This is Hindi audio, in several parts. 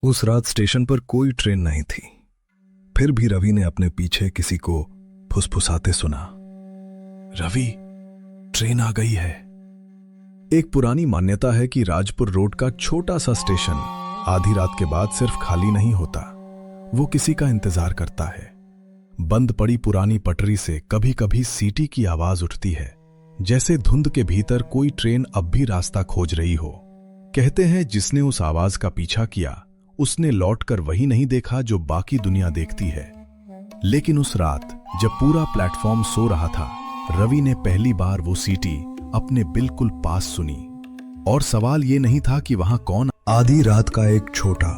उस रात स्टेशन पर कोई ट्रेन नहीं थी। फिर भी रवि ने अपने पीछे किसी को फुसफुसाते सुना, रवि, ट्रेन आ गई है। एक पुरानी मान्यता है कि राजपुर रोड का छोटा सा स्टेशन आधी रात के बाद सिर्फ खाली नहीं होता, वो किसी का इंतजार करता है। बंद पड़ी पुरानी पटरी से कभी कभी सीटी की आवाज उठती है, जैसे धुंध के भीतर कोई ट्रेन अब भी रास्ता खोज रही हो। कहते हैं जिसने उस आवाज का पीछा किया उसने लौटकर वही नहीं देखा जो बाकी दुनिया देखती है। लेकिन उस रात जब पूरा प्लेटफॉर्म सो रहा था, रवि ने पहली बार वो सीटी अपने बिल्कुल पास सुनी। और सवाल ये नहीं था कि वहां कौन। आधी रात का एक छोटा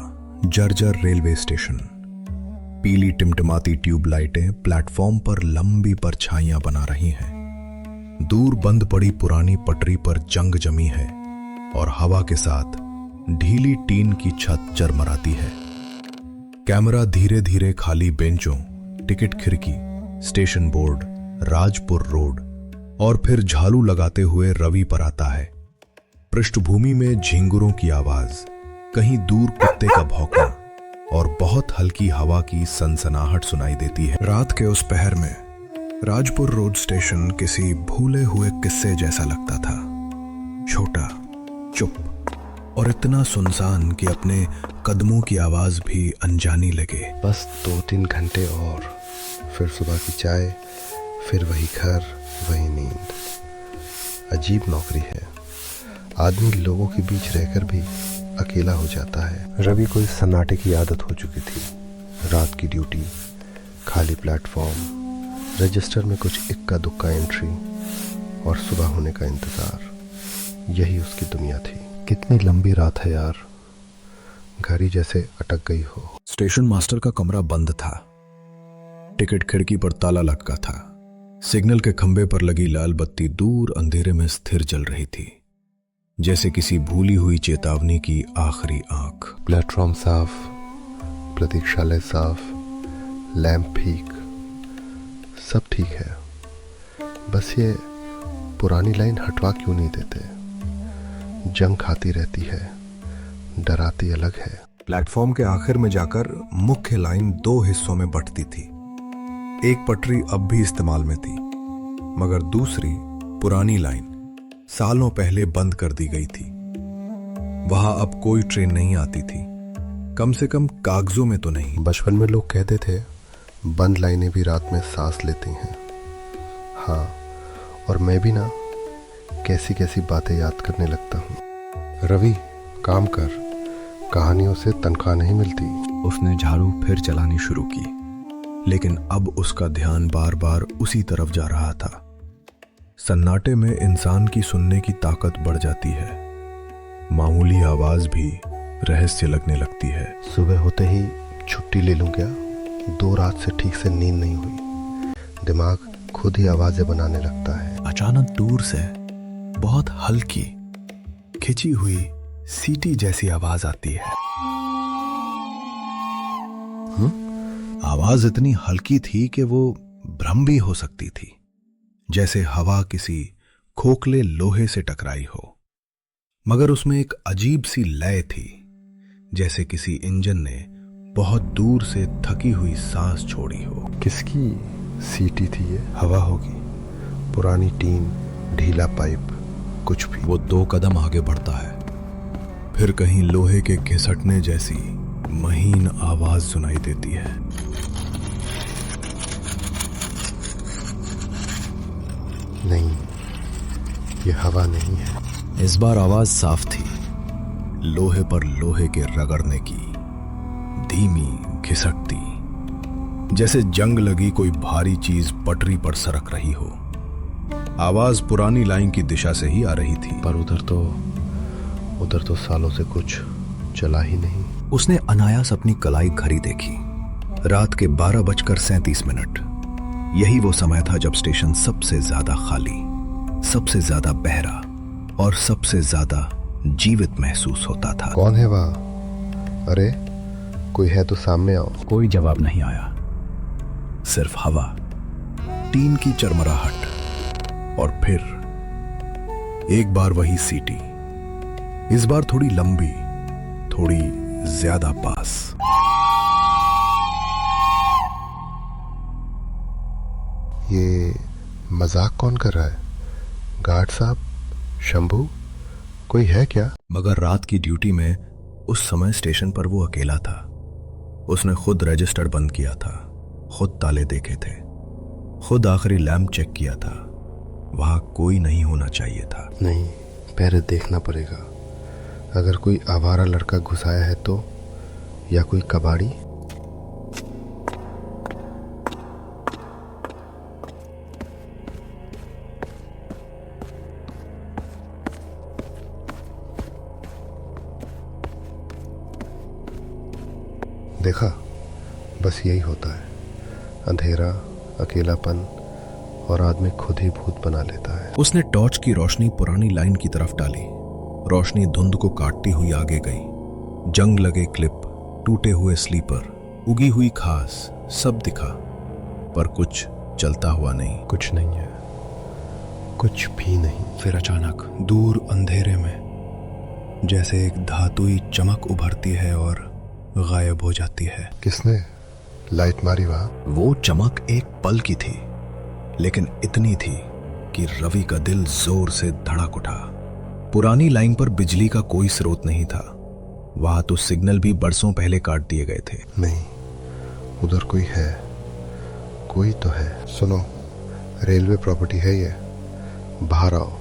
जर्जर रेलवे स्टेशन। पीली टिमटिमाती ट्यूबलाइटें प्लेटफॉर्म पर लंबी परछाइयां बना रही हैं। दूर बंद पड़ी पुरानी पटरी पर जंग जमी है और हवा के साथ ढीली टीन की छत चरमराती है। कैमरा धीरे धीरे खाली बेंचों, टिकट खिड़की, स्टेशन बोर्ड, राजपुर रोड और फिर झालू लगाते हुए रवि पर आता है। पृष्ठभूमि में झींगुरों की आवाज, कहीं दूर कुत्ते का भौंकना और बहुत हल्की हवा की सनसनाहट सुनाई देती है। रात के उस पहर में राजपुर रोड स्टेशन किसी भूले हुए किस्से जैसा लगता था। छोटा, चुप और इतना सुनसान कि अपने कदमों की आवाज भी अनजानी लगे। बस 2-3 घंटे और फिर सुबह की चाय, फिर वही घर, वही नींद। अजीब नौकरी है। आदमी लोगों के बीच रहकर भी अकेला हो जाता है। रवि को इस सन्नाटे की आदत हो चुकी थी। रात की ड्यूटी, खाली प्लेटफॉर्म, रजिस्टर में कुछ इक्का दुक्का एंट्री और सुबह होने का इंतजार, यही उसकी दुनिया थी। कितनी लंबी रात है यार, घड़ी जैसे अटक गई हो। स्टेशन मास्टर का कमरा बंद था। टिकट खिड़की पर ताला लटका था। सिग्नल के खंबे पर लगी लाल बत्ती दूर अंधेरे में स्थिर जल रही थी, जैसे किसी भूली हुई चेतावनी की आखिरी आंख। प्लेटफॉर्म साफ, प्रतीक्षालय साफ, लैंप फीक, सब ठीक है। बस ये पुरानी लाइन हटवा क्यों नहीं देते? जंग खाती रहती है, डराती अलग है। प्लेटफॉर्म के आखिर में जाकर मुख्य लाइन 2 हिस्सों में बंटती थी। एक पटरी अब भी इस्तेमाल में थी, मगर दूसरी पुरानी लाइन सालों पहले बंद कर दी गई थी। वहां अब कोई ट्रेन नहीं आती थी, कम से कम कागजों में तो नहीं। बचपन में लोग कहते थे बंद लाइनें भी रात में सांस लेती हैं। हाँ, और मैं भी ना कैसी कैसी बातें याद करने लगता हूँ। रवि, काम कर, कहानियों से तनख्वाह नहीं मिलती। उसने झाड़ू फिर चलानी शुरू की, लेकिन अब उसका ध्यान बार बार उसी तरफ जा रहा था। सन्नाटे में इंसान की सुनने की ताकत बढ़ जाती है। मामूली आवाज भी रहस्य लगने लगती है। सुबह होते ही छुट्टी ले लूं क्या? 2 रात से ठीक से नींद नहीं हुई। दिमाग खुद ही आवाजें बनाने लगता है। अचानक दूर से बहुत हल्की खिंची हुई सीटी जैसी आवाज आती है। आवाज इतनी हल्की थी कि वो भ्रम भी हो सकती थी, जैसे हवा किसी खोखले लोहे से टकराई हो। मगर उसमें एक अजीब सी लय थी, जैसे किसी इंजन ने बहुत दूर से थकी हुई सांस छोड़ी हो। किसकी सीटी थी ये? हवा होगी, पुरानी टीन, ढीला पाइप, कुछ भी। वो 2 कदम आगे बढ़ता है, फिर कहीं लोहे के घिसटने जैसी महीन आवाज सुनाई देती है। नहीं, ये हवा नहीं है। इस बार आवाज साफ थी, लोहे पर लोहे के रगड़ने की, धीमी, घिसटती, जैसे जंग लगी कोई भारी चीज पटरी पर सरक रही हो। आवाज पुरानी लाइन की दिशा से ही आ रही थी, पर उधर तो सालों से कुछ चला ही नहीं। उसने अनायास अपनी कलाई घड़ी देखी। रात के 12:37। यही वो समय था जब स्टेशन सबसे ज्यादा खाली, सबसे ज्यादा बहरा और सबसे ज्यादा जीवित महसूस होता था। कौन है वहां? अरे, कोई है तो सामने आओ। कोई जवाब नहीं आया, सिर्फ हवा, टीन की चरमराहट और फिर एक बार वही सीटी। इस बार थोड़ी लंबी, थोड़ी ज्यादा पास। ये मजाक कौन कर रहा है? गार्ड साहब, शंभू, कोई है क्या? मगर रात की ड्यूटी में उस समय स्टेशन पर वो अकेला था। उसने खुद रजिस्टर बंद किया था, खुद ताले देखे थे, खुद आखिरी लैंप चेक किया था। वहां कोई नहीं होना चाहिए था। नहीं, पहले देखना पड़ेगा। अगर कोई आवारा लड़का घुसाया है तो, या कोई कबाड़ी। देखा, बस यही होता है, अंधेरा, अकेलापन, और आदमी खुद ही भूत बना लेता है। उसने टॉर्च की रोशनी पुरानी लाइन की तरफ डाली। रोशनी धुंध को काटती हुई आगे गई। जंग लगे क्लिप, टूटे हुए स्लीपर, उगी हुई घास, सब दिखा, पर कुछ चलता हुआ नहीं। कुछ नहीं है, कुछ भी नहीं। फिर अचानक दूर अंधेरे में जैसे एक धातुई चमक उभरती है और गायब हो जाती है। किसने लाइट मारी वहां? वो चमक एक पल की थी, लेकिन इतनी थी कि रवि का दिल जोर से धड़क उठा। पुरानी लाइन पर बिजली का कोई स्रोत नहीं था। वहां तो सिग्नल भी बरसों पहले काट दिए गए थे। नहीं, उधर कोई है, कोई तो है। सुनो, रेलवे प्रॉपर्टी है ये, बाहर आओ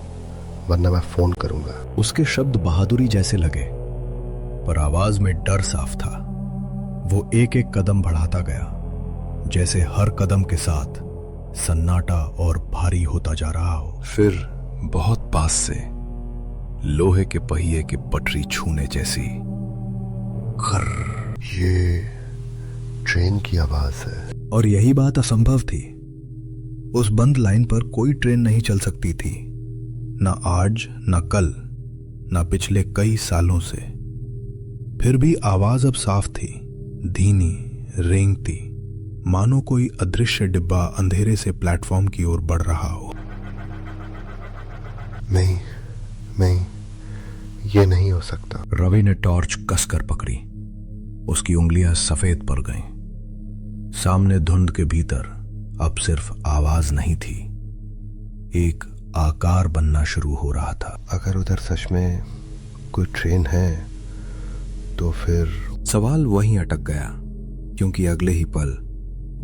वरना मैं फोन करूंगा। उसके शब्द बहादुरी जैसे लगे, पर आवाज में डर साफ था। वो एक एक कदम बढ़ाता गया, जैसे हर कदम के साथ सन्नाटा और भारी होता जा रहा हो। फिर बहुत पास से लोहे के पहिए के पटरी छूने जैसी खर्र। ये ट्रेन की आवाज है। और यही बात असंभव थी। उस बंद लाइन पर कोई ट्रेन नहीं चल सकती थी, ना आज, ना कल, ना पिछले कई सालों से। फिर भी आवाज अब साफ थी, धीमी, रेंगती, मानो कोई अदृश्य डिब्बा अंधेरे से प्लेटफॉर्म की ओर बढ़ रहा हो। नहीं, नहीं, ये नहीं हो सकता। रवि ने टॉर्च कसकर पकड़ी। उसकी उंगलियां सफेद पड़ गईं। सामने धुंध के भीतर अब सिर्फ आवाज नहीं थी, एक आकार बनना शुरू हो रहा था। अगर उधर सच में कोई ट्रेन है तो फिर सवाल वहीं अटक गया, क्योंकि अगले ही पल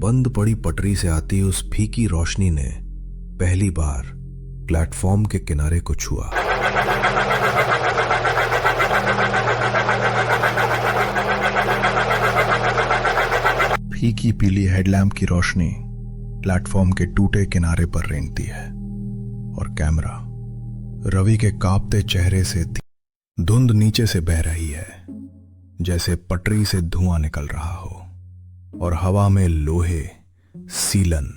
बंद पड़ी पटरी से आती उस फीकी रोशनी ने पहली बार प्लेटफॉर्म के किनारे को छुआ। फीकी पीली हेडलैम्प की रोशनी प्लेटफॉर्म के टूटे किनारे पर रेंगती है, और कैमरा रवि के कांपते चेहरे से धुंध नीचे से बह रही है, जैसे पटरी से धुआं निकल रहा हो, और हवा में लोहे, सीलन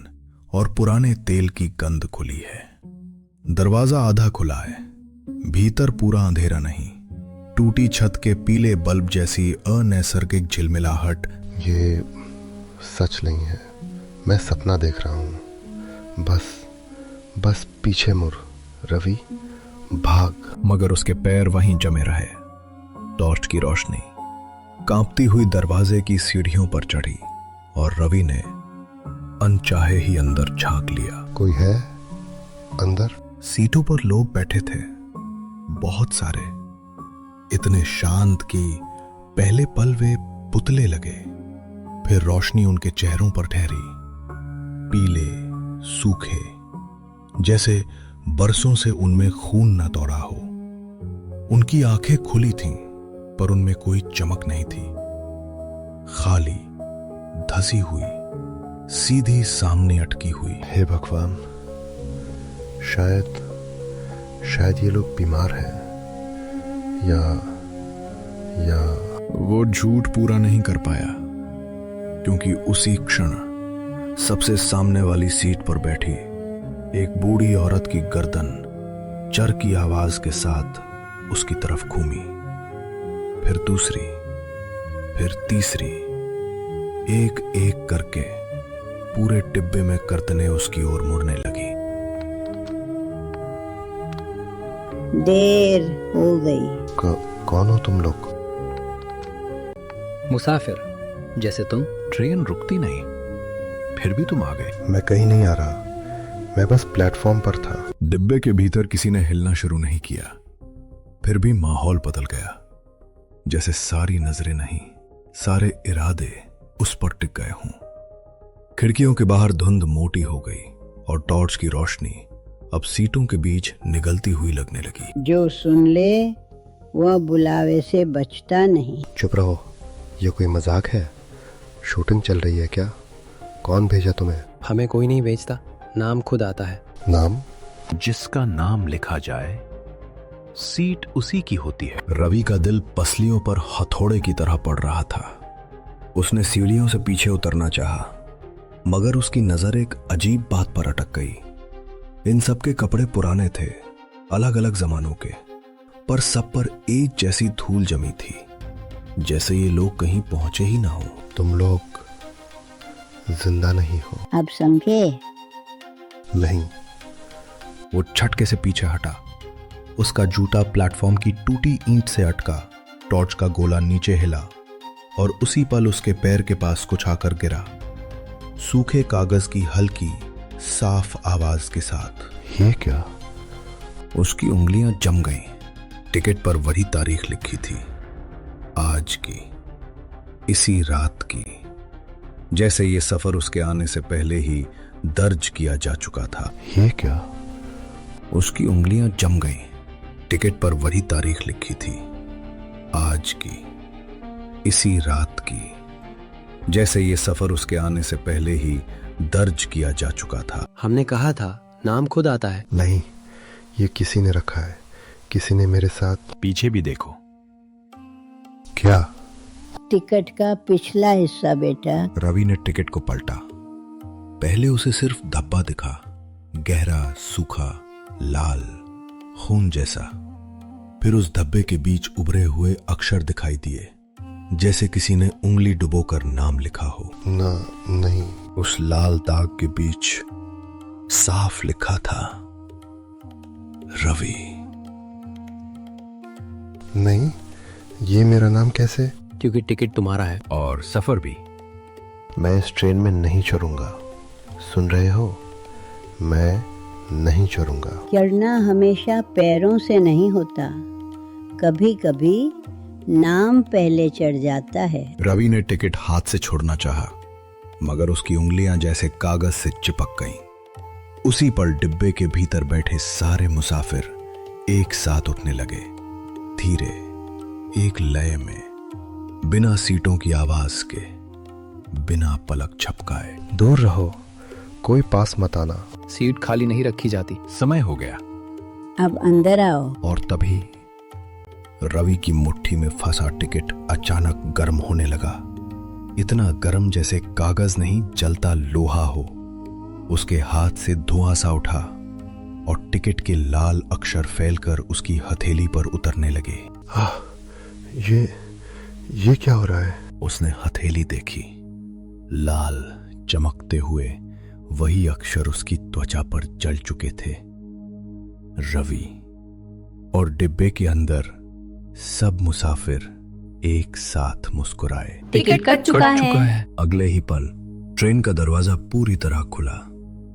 और पुराने तेल की गंध खुली है। दरवाजा आधा खुला है, भीतर पूरा अंधेरा नहीं। टूटी छत के पीले बल्ब जैसी अनैसर्गिक झिलमिलाहट। ये सच नहीं है, मैं सपना देख रहा हूं। बस पीछे मुड़ रवि, भाग। मगर उसके पैर वहीं जमे रहे। टॉर्च की रोशनी कांपती हुई दरवाजे की सीढ़ियों पर चढ़ी, और रवि ने अनचाहे ही अंदर झांक लिया। कोई है अंदर? सीटों पर लोग बैठे थे, बहुत सारे, इतने शांत कि पहले पल वे पुतले लगे। फिर रोशनी उनके चेहरों पर ठहरी, पीले, सूखे, जैसे बरसों से उनमें खून न दौड़ा हो। उनकी आंखें खुली थीं, पर उनमें कोई चमक नहीं थी। खाली, धसी हुई, सीधी सामने अटकी हुई। हे भगवान, शायद ये लोग बीमार हैं, या वो झूठ पूरा नहीं कर पाया, क्योंकि उसी क्षण सबसे सामने वाली सीट पर बैठी एक बूढ़ी औरत की गर्दन चर की आवाज के साथ उसकी तरफ घूमी। फिर दूसरी, फिर तीसरी, एक एक करके पूरे डिब्बे में गर्दनें उसकी ओर मुड़ने लगी। देर हो गई। कौन हो तुम लोग? मुसाफिर जैसे तुम। ट्रेन रुकती नहीं, फिर भी तुम आ गए। मैं कहीं नहीं आ रहा, मैं बस प्लेटफॉर्म पर था। डिब्बे के भीतर किसी ने हिलना शुरू नहीं किया, फिर भी माहौल बदल गया। जैसे सारी नजरें नहीं, सारे इरादे उस पर टिक गए हों। खिड़कियों के बाहर धुंध मोटी हो गई और टॉर्च की रोशनी अब सीटों के बीच निगलती हुई लगने लगी। जो सुन ले वह बुलावे से बचता नहीं। चुप रहो, ये कोई मजाक है? शूटिंग चल रही है क्या? कौन भेजा तुम्हें? हमें कोई नहीं भेजता, नाम खुद आता है। नाम? जिसका नाम लिखा जाए सीट उसी की होती है। रवि का दिल पसलियों पर हथौड़े की तरह पड़ रहा था। उसने सीढ़ियों से पीछे उतरना चाहा, मगर उसकी नजर एक अजीब बात पर अटक गई। इन सबके कपड़े पुराने थे, अलग अलग जमानों के, पर सब पर एक जैसी धूल जमी थी, जैसे ये लोग कहीं पहुंचे ही ना हो। तुम लोग जिंदा नहीं हो। अब समझे? नहीं। वो झटके से पीछे हटा। उसका जूता प्लेटफॉर्म की टूटी ईंट से अटका, टॉर्च का गोला नीचे हिला और उसी पल उसके पैर के पास कुछ आकर गिरा, सूखे कागज की हल्की साफ आवाज के साथ। ये क्या? उसकी उंगलियां जम गईं। टिकट पर वही तारीख लिखी थी, आज की, इसी रात की, जैसे ये सफर उसके आने से पहले ही दर्ज किया जा चुका था। ये क्या? उसकी उंगलियां जम गईं। टिकट पर वही तारीख लिखी थी, आज की, इसी रात की, जैसे ये सफर उसके आने से पहले ही दर्ज किया जा चुका था। हमने कहा था नाम खुद आता है। नहीं, ये किसी ने रखा है, किसी ने मेरे साथ। पीछे भी देखो। क्या? टिकट का पिछला हिस्सा बेटा। रवि ने टिकट को पलटा। पहले उसे सिर्फ धब्बा दिखा, गहरा, सूखा, लाल, खून जैसा। फिर उस धब्बे के बीच उभरे हुए अक्षर दिखाई दिए, जैसे किसी ने उंगली डुबोकर नाम लिखा हो। ना, नहीं। उस लाल दाग के बीच साफ लिखा था, रवि। नहीं, ये मेरा नाम कैसे? क्योंकि टिकट तुम्हारा है। और सफर भी। मैं इस ट्रेन में नहीं चढ़ूंगा, सुन रहे हो? मैं नहीं चढ़ूंगा। चढ़ना हमेशा पैरों से नहीं होता, कभी कभी नाम पहले चढ़ जाता है। रवि ने टिकट हाथ से छोड़ना चाहा, मगर उसकी उंगलियां जैसे कागज से चिपक गईं। उसी पल डिब्बे के भीतर बैठे सारे मुसाफिर एक साथ उठने लगे, धीरे, एक लय में, बिना सीटों की आवाज के, बिना पलक झपकाए। दूर रहो, कोई पास मत आना। सीट खाली नहीं रखी जाती। समय हो गया। अब अंदर आओ। और तभी रवि की मुट्ठी में फंसा टिकट अचानक गर्म होने लगा। इतना गर्म जैसे कागज नहीं, जलता लोहा हो। उसके हाथ से धुआं सा उठा और टिकट के लाल अक्षर फैलकर उसकी हथेली पर उतरने लगे। ये क्या हो रहा है? उसने हथेली देखी। लाल चमकते हुए वही अक्षर उसकी त्वचा पर जल चुके थे। रवि। और डिब्बे के अंदर सब मुसाफिर एक साथ मुस्कुराए। टिकट कट चुका है। अगले ही पल ट्रेन का दरवाजा पूरी तरह खुला।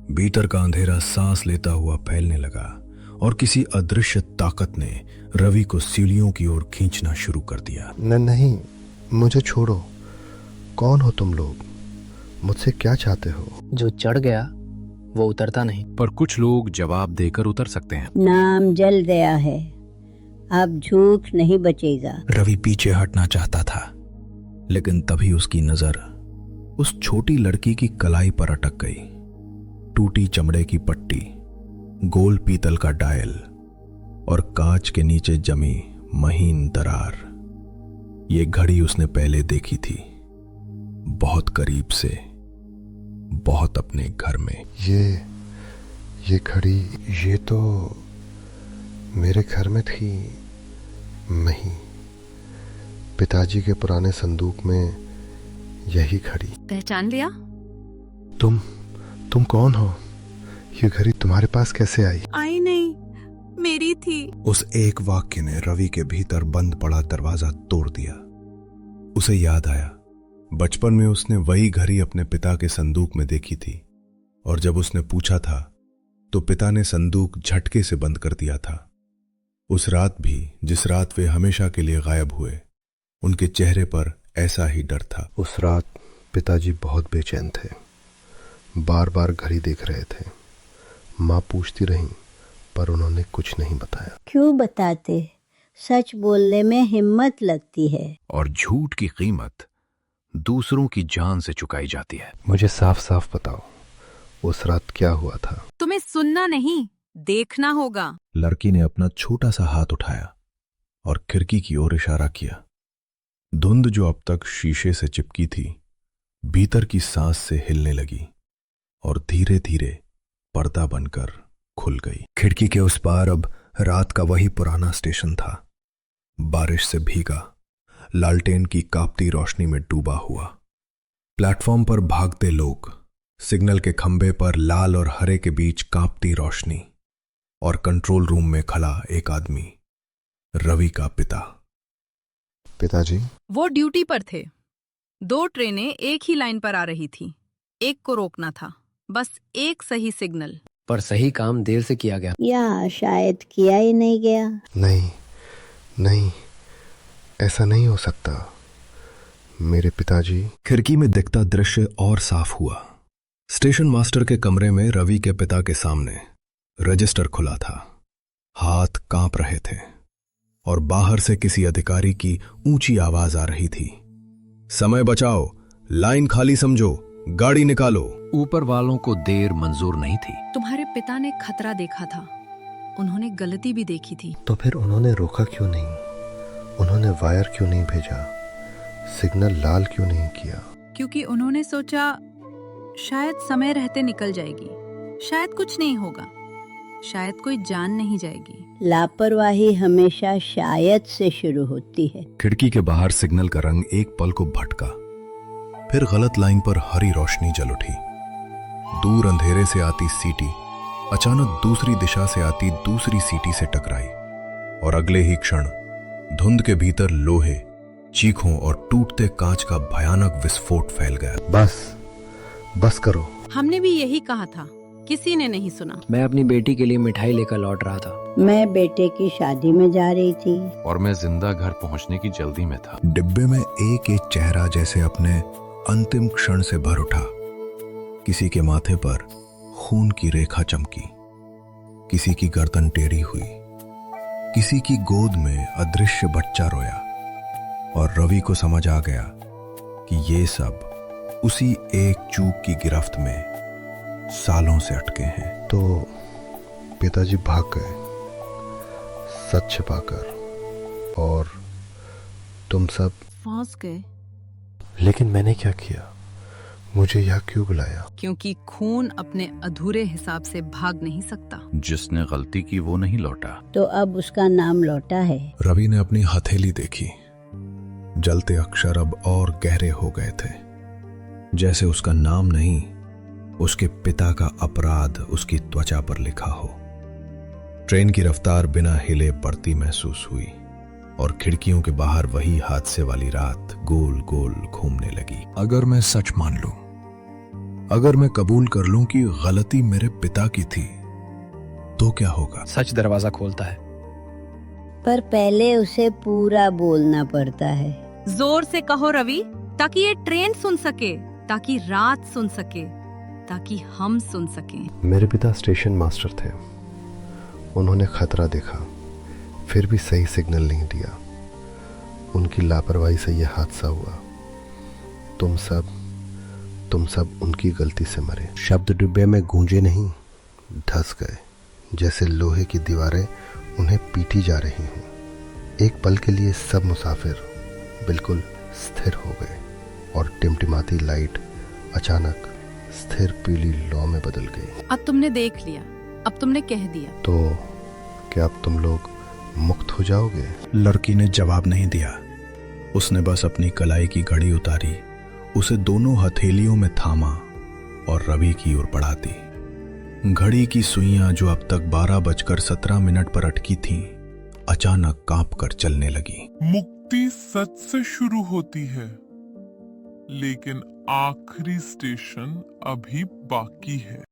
भीतर का अंधेरा सांस लेता हुआ फैलने लगा और किसी अदृश्य ताकत ने रवि को सीढ़ियों की ओर खींचना शुरू कर दिया। नहीं, मुझे छोड़ो। कौन हो तुम लोग? मुझसे क्या चाहते हो? जो चढ़ गया वो उतरता नहीं। पर कुछ लोग जवाब देकर उतर सकते हैं। नाम जल गया है, अब झूठ नहीं बचेगा। रवि पीछे हटना चाहता था, लेकिन तभी उसकी नजर उस छोटी लड़की की कलाई पर अटक गई। टूटी चमड़े की पट्टी, गोल पीतल का डायल और कांच के नीचे जमी महीन दरार। ये घड़ी उसने पहले देखी थी, बहुत करीब से, बहुत अपने घर में। ये घड़ी, ये तो मेरे घर में थी। नहीं, पिताजी के पुराने संदूक में यही घड़ी। पहचान लिया? तुम कौन हो? ये घड़ी तुम्हारे पास कैसे आई? आई नहीं, मेरी थी। उस एक वाक्य ने रवि के भीतर बंद पड़ा दरवाजा तोड़ दिया। उसे याद आया, बचपन में उसने वही घड़ी अपने पिता के संदूक में देखी थी, और जब उसने पूछा था तो पिता ने संदूक झटके से बंद कर दिया था। उस रात भी, जिस रात वे हमेशा के लिए गायब हुए, उनके चेहरे पर ऐसा ही डर था। उस रात पिताजी बहुत बेचैन थे, बार बार घड़ी देख रहे थे। माँ पूछती रही पर उन्होंने कुछ नहीं बताया। क्यों बताते? सच बोलने में हिम्मत लगती है। और झूठ की कीमत दूसरों की जान से चुकाई जाती है। मुझे साफ साफ बताओ, उस रात क्या हुआ था? तुम्हें सुनना नहीं, देखना होगा। लड़की ने अपना छोटा सा हाथ उठाया और खिड़की की ओर इशारा किया। धुंध जो अब तक शीशे से चिपकी थी, भीतर की सांस से हिलने लगी और धीरे धीरे पर्दा बनकर खुल गई। खिड़की के उस पार अब रात का वही पुराना स्टेशन था, बारिश से भीगा, लालटेन की कांपती रोशनी में डूबा हुआ। प्लेटफॉर्म पर भागते लोग, सिग्नल के खंभे पर लाल और हरे के बीच कांपती रोशनी, और कंट्रोल रूम में खड़ा एक आदमी, रवि का पिता। पिताजी, वो ड्यूटी पर थे। 2 ट्रेनें एक ही लाइन पर आ रही थी। एक को रोकना था, बस एक सही सिग्नल। पर सही काम देर से किया गया। या शायद किया ही नहीं गया। नहीं नहीं, ऐसा नहीं हो सकता। मेरे पिताजी। खिड़की में दिखता दृश्य और साफ हुआ। स्टेशन मास्टर के कमरे में रवि के पिता के सामने रजिस्टर खुला था, हाथ कांप रहे थे, और बाहर से किसी अधिकारी की ऊंची आवाज आ रही थी, समय बचाओ, लाइन खाली समझो, गाड़ी निकालो। ऊपर वालों को देर मंजूर नहीं थी। तुम्हारे पिता ने खतरा देखा था, उन्होंने गलती भी देखी थी। तो फिर उन्होंने रोका क्यों नहीं? उन्होंने वायर क्यों नहीं भेजा? सिग्नल लाल क्यों नहीं किया? क्योंकि उन्होंने सोचा शायद समय रहते निकल जाएगी, शायद कुछ नहीं होगा, शायद कोई जान नहीं जाएगी। लापरवाही हमेशा शायद से शुरू होती है। खिड़की के बाहर सिग्नल का रंग एक पल को भटका, फिर गलत लाइन पर हरी रोशनी जल उठी। दूर अंधेरे से आती सीटी अचानक दूसरी दिशा से आती दूसरी सीटी से टकराई, और अगले ही क्षण धुंध के भीतर लोहे, चीखों और टूटते कांच का भयानक विस्फोट फैल गया। बस करो। हमने भी यही कहा था, किसी ने नहीं सुना। मैं अपनी बेटी के लिए मिठाई लेकर लौट रहा था। मैं बेटे की शादी में जा रही थी, और मैं जिंदा घर पहुंचने की जल्दी में था। डिब्बे में एक एक चेहरा जैसे अपने अंतिम क्षण से भर उठा। किसी के माथे पर खून की रेखा चमकी, किसी की गर्दन टेढ़ी हुई, किसी की गोद में अदृश्य बच्चा रोया, और रवि को समझ आ गया कि ये सब उसी एक चूक की गिरफ्त में सालों से अटके हैं। तो पिताजी भाग गए, सच छिपाकर, और तुम सब फंस गए। लेकिन मैंने क्या किया? मुझे यहाँ क्यों बुलाया? क्योंकि खून अपने अधूरे हिसाब से भाग नहीं सकता। जिसने गलती की वो नहीं लौटा। तो अब उसका नाम लौटा है। रवि ने अपनी हथेली देखी, जलते अक्षर अब और गहरे हो गए थे, जैसे उसका नाम नहीं, उसके पिता का अपराध उसकी त्वचा पर लिखा हो। ट्रेन की रफ्तार बिना हिले बढ़ती महसूस हुई, और खिड़कियों के बाहर वही हादसे वाली रात गोल गोल घूमने लगी। अगर मैं सच मान लूं, अगर मैं कबूल कर लूं कि गलती मेरे पिता की थी, तो क्या होगा? सच दरवाजा खोलता है। पर पहले उसे पूरा बोलना पड़ता है। जोर से कहो रवि, ताकि ये ट्रेन सुन सके, ताकि रात सुन सके, ताकि हम सुन सकें। मेरे पिता स्टेशन मास्टर थे। उन्होंने खतरा देखा, फिर भी सही सिग्नल नहीं दिया। उनकी लापरवाही से यह हादसा हुआ। तुम सब उनकी गलती से मरे। शब्द डिब्बे में गूंजे नहीं, धंस गए, जैसे लोहे की दीवारें उन्हें पीटी जा रही हों। एक पल के लिए सब मुसाफिर बिल्कुल स्थिर हो गए, और टिमटिमाती लाइट अचानक स्थिर पीली लौ में बदल गई। अब तुमने देख लिया, अब तुमने कह दिया। तो क्या अब तुम लोग मुक्त हो जाओगे? लड़की ने जवाब नहीं दिया। उसने बस अपनी कलाई की घड़ी उतारी, उसे दोनों हथेलियों में थामा और रवि की ओर बढ़ा दी। घड़ी की सुइयां जो अब तक 12:17 पर अटकी थीं, अचानक कांपकर चलने लगी। मुक्त दोस्ती सच से शुरू होती है, लेकिन आखिरी स्टेशन अभी बाकी है।